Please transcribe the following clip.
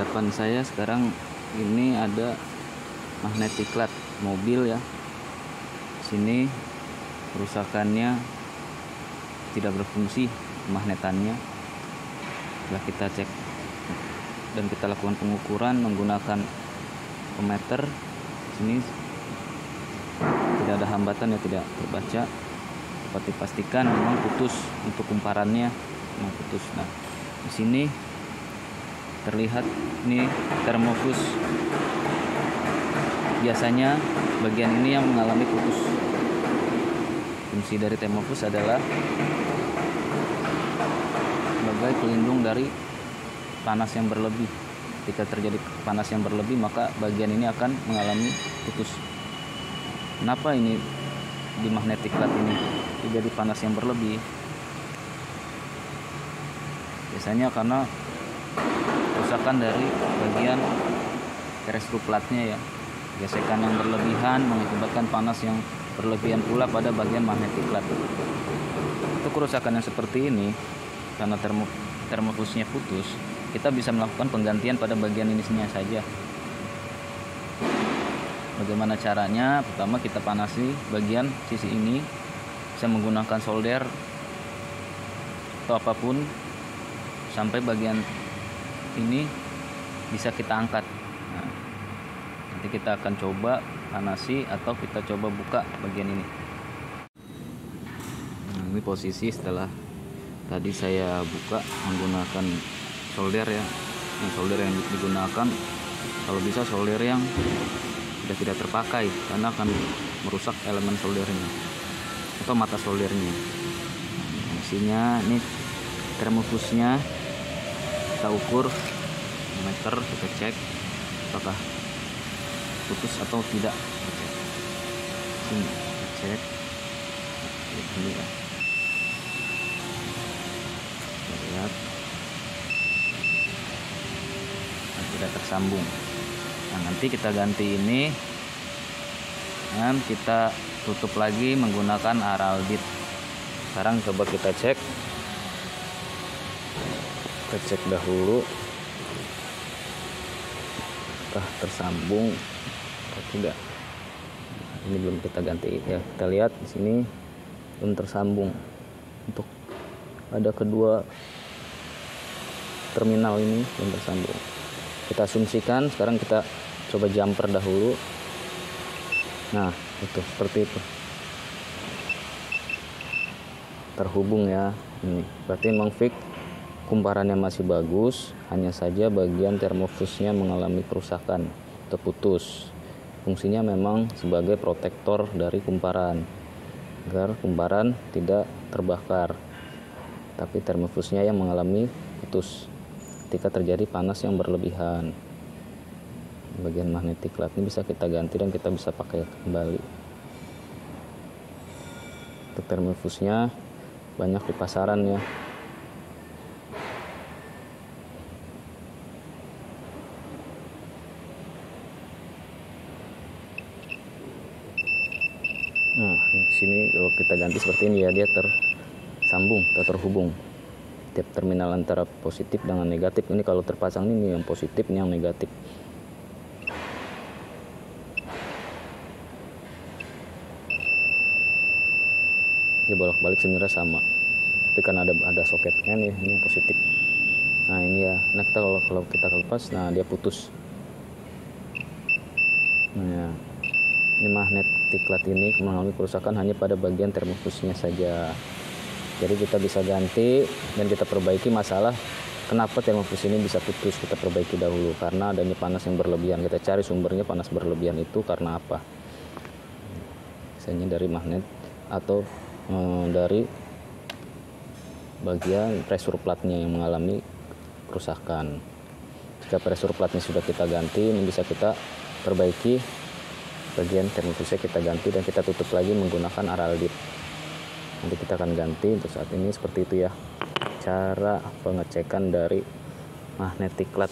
hadapan saya sekarang ini ada magnetiklat mobil ya. Sini kerusakannya tidak berfungsi magnetannya. Setelah kita cek dan kita lakukan pengukuran menggunakan meter, sini tidak ada hambatan ya, tidak terbaca. Dapat dipastikan memang putus untuk kumparannya, memang putus. Nah, di sini terlihat ini termofus. Biasanya bagian ini yang mengalami putus. Fungsi dari termofus adalah sebagai pelindung dari panas yang berlebih. Ketika terjadi panas yang berlebih, maka bagian ini akan mengalami putus. Kenapa ini di magnetiklat ini terjadi panas yang berlebih? Biasanya karena kerusakan dari bagian kerestruplatnya ya. Gesekan yang berlebihan mengakibatkan panas yang berlebihan pula pada bagian magnetiklat. Untuk kerusakan yang seperti ini, karena termofusnya putus, kita bisa melakukan penggantian pada bagian ini saja. Bagaimana caranya? Pertama kita panasi bagian sisi ini, bisa menggunakan solder atau apapun sampai bagian ini bisa kita angkat. Nah, nanti kita akan coba panasi atau kita coba buka bagian ini. Nah, ini posisi setelah tadi saya buka menggunakan solder ya. Yang solder yang digunakan kalau bisa solder yang sudah tidak terpakai, karena akan merusak elemen soldernya atau mata soldernya. Fungsinya ini termofusnya kita ukur meter, kita cek apakah putus atau tidak. Sini kita cek ini ya. Kita lihat tidak tersambung. Nah, nanti kita ganti ini dan kita tutup lagi menggunakan araldit. Sekarang coba kita cek dahulu apakah tersambung atau tidak. Ini belum kita ganti ya, kita lihat di sini belum tersambung. Untuk ada kedua terminal ini belum tersambung. Kita asumsikan sekarang kita coba jumper dahulu. Nah, itu seperti itu. Terhubung ya. Ini berarti memang fix kumparannya masih bagus, hanya saja bagian termofusnya mengalami kerusakan, terputus. Fungsinya memang sebagai protektor dari kumparan agar kumparan tidak terbakar. Tapi termofusnya yang mengalami putus ketika terjadi panas yang berlebihan. Bagian magnetiklat ini bisa kita ganti dan kita bisa pakai kembali. Untuk termofusnya banyak di pasaran ya. Nah, di sini kalau kita ganti seperti ini ya, dia tersambung atau terhubung. Tiap terminal antara positif dengan negatif. Ini kalau terpasang ini yang positif, ini yang negatif. Dia bolak-balik sebenarnya sama, tapi kan ada soketnya nih, ini yang positif. Nah ini ya, nah kita kalau kita lepas, nah dia putus. Nah ini magnetiklat ini mengalami kerusakan hanya pada bagian termofusnya saja. Jadi kita bisa ganti dan kita perbaiki masalah kenapa termofus ini bisa putus. Kita perbaiki dahulu karena adanya panas yang berlebihan. Kita cari sumbernya panas berlebihan itu karena apa. Misalnya dari magnet atau dari bagian pressure platnya yang mengalami kerusakan. Jika pressure platnya sudah kita ganti, ini bisa kita perbaiki bagian termofusnya, kita ganti dan kita tutup lagi menggunakan araldit. Nanti kita akan ganti. Untuk saat ini seperti itu ya cara pengecekan dari magnetiklat.